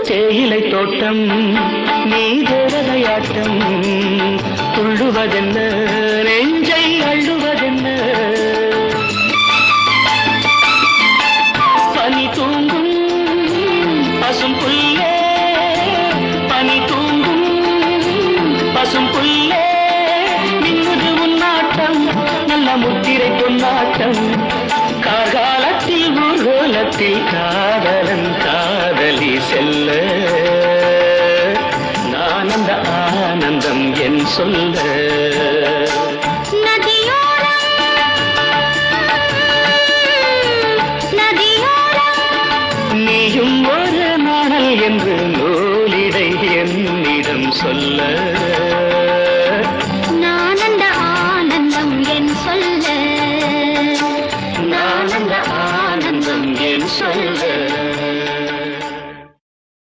தேயிலை தோட்டம் நீ தேவதையாட்டம் துள்ளுவதென்ன நெஞ்சை அள்ளுவதென்ன பனி தூங்கும் பசும் புல்லே பனி தூங்கும் பசும் புல்லே மின்னுது உன்னாட்டம் நல்ல முத்திரை பொன்னாட்டம் காகாலத்தில் ஊர்வலத்தில் காதலன் காதலி செல்ல நான் அந்த ஆனந்தம் என் சொல்ல நீயும் ஒரு நாணல் என்று நூலிடை என்னிடம் சொல்ல